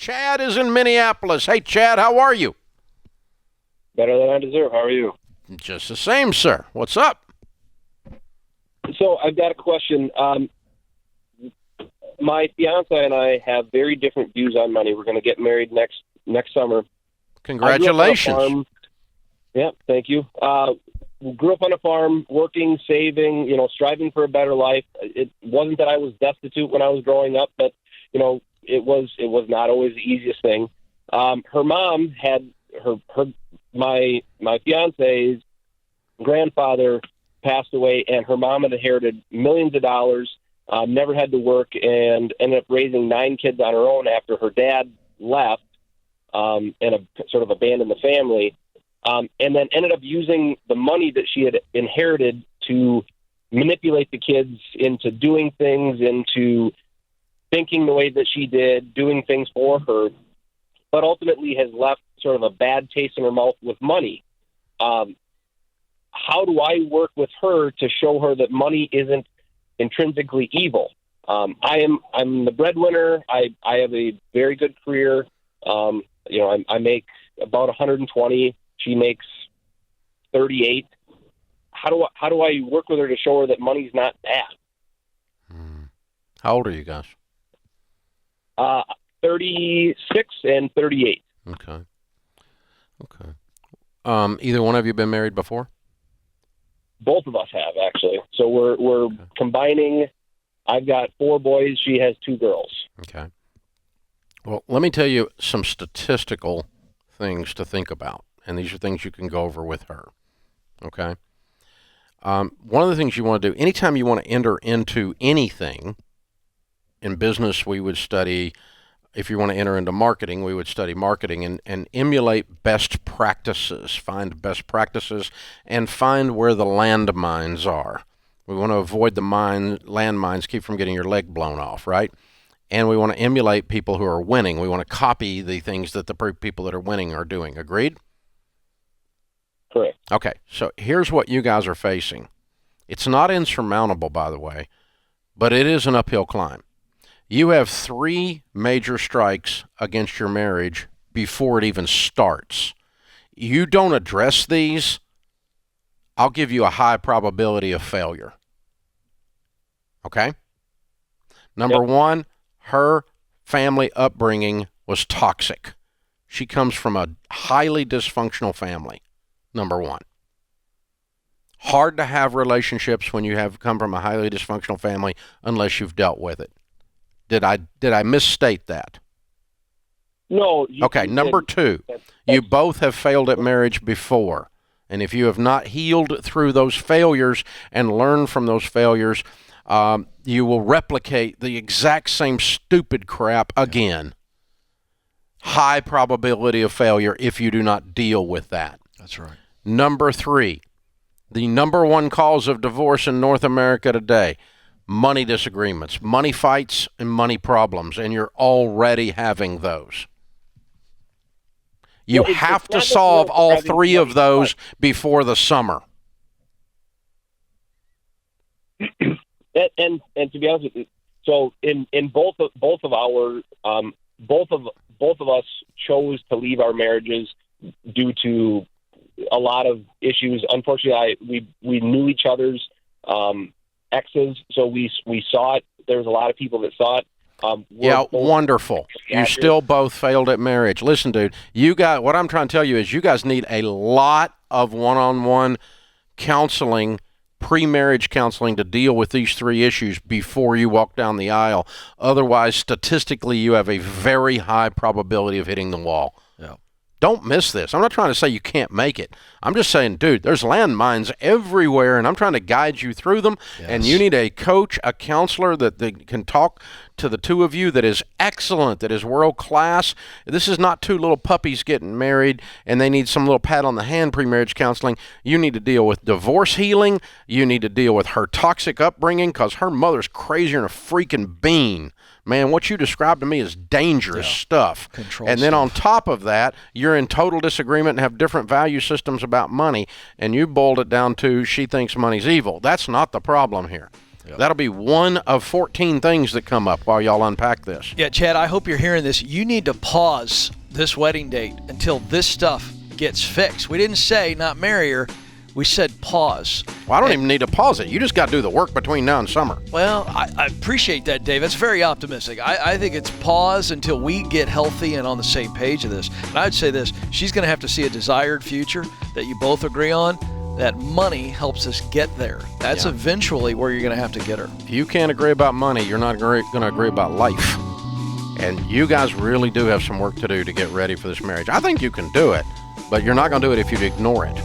Chad is in Minneapolis. Hey, Chad, how are you? Better than I deserve. How are you? Just the same, sir. What's up? So I've got a question. My fiance and I have very different views on money. We're going to get married next summer. Congratulations. Yeah, thank you. Grew up on a farm, working, saving, striving for a better life. It wasn't that I was destitute when I was growing up, but it was not always the easiest thing. Her mom had my fiance's grandfather passed away, and her mom had inherited millions of dollars. Never had to work, and ended up raising 9 kids on her own after her dad left and sort of abandoned the family. And then ended up using the money that she had inherited to manipulate the kids into doing things, into thinking the way that she did, doing things for her, but ultimately has left sort of a bad taste in her mouth with money. How do I work with her to show her that money isn't intrinsically evil? I'm the breadwinner. I have a very good career. I make about 120. She makes 38. How do I work with her to show her that money's not bad? How old are you guys? 36 and 38. Okay. Either one of you been married before? Both of us have, actually. So we're combining. I've got 4 boys. She has 2 girls. Okay. Well, let me tell you some statistical things to think about. And these are things you can go over with her, okay? One of the things you want to do, anytime you want to enter into anything, in business we would study, if you want to enter into marketing, we would study marketing and emulate best practices, find best practices, and find where the landmines are. We want to avoid the landmines, keep from getting your leg blown off, right? And we want to emulate people who are winning. We want to copy the things that the people that are winning are doing. Agreed? Correct. Okay, so here's what you guys are facing. It's not insurmountable, by the way, but it is an uphill climb. You have 3 major strikes against your marriage before it even starts. You don't address these, I'll give you a high probability of failure. Okay? Number 1, her family upbringing was toxic. She comes from a highly dysfunctional family. Number 1. Hard to have relationships when you have come from a highly dysfunctional family unless you've dealt with it. Did I misstate that? No. Okay, number 2, you both have failed at marriage before. And if you have not healed through those failures and learned from those failures, you will replicate the exact same stupid crap again. High probability of failure if you do not deal with that. That's right. Number 3, the number 1 cause of divorce in North America today, money disagreements, money fights, and money problems, and you're already having those. You have to solve all 3 of those before the summer. And to be honest with you, so in both of our both of us chose to leave our marriages due to a lot of issues. Unfortunately, we knew each other's exes, so we saw it. There was a lot of people that saw it. Wonderful. You still both failed at marriage. Listen, dude, what I'm trying to tell you is you guys need a lot of one-on-one counseling, pre-marriage counseling to deal with these 3 issues before you walk down the aisle. Otherwise, statistically, you have a very high probability of hitting the wall. Yeah. Don't miss this. I'm not trying to say you can't make it. I'm just saying, dude, there's landmines everywhere, and I'm trying to guide you through them. Yes. And you need a coach, a counselor that can talk to the 2 of you that is excellent, that is world class. This is not 2 little puppies getting married, and they need some little pat on the hand pre-marriage counseling. You need to deal with divorce healing. You need to deal with her toxic upbringing because her mother's crazier than a freaking bean. Man, what you described to me is dangerous stuff. Control and then stuff. on top of that, you're in total disagreement and have different value systems about money, and you boiled it down to she thinks money's evil. That's not the problem here. Yep. That'll be one of 14 things that come up while y'all unpack this. Yeah, Chad, I hope you're hearing this. You need to pause this wedding date until this stuff gets fixed. We didn't say not marry her. We said pause. Well, I don't even need to pause it. You just got to do the work between now and summer. Well, I appreciate that, Dave. That's very optimistic. I think it's pause until we get healthy and on the same page of this. And I would say this. She's going to have to see a desired future that you both agree on. That money helps us get there. That's eventually where you're going to have to get her. If you can't agree about money, you're not going to agree about life. And you guys really do have some work to do to get ready for this marriage. I think you can do it, but you're not going to do it if you ignore it.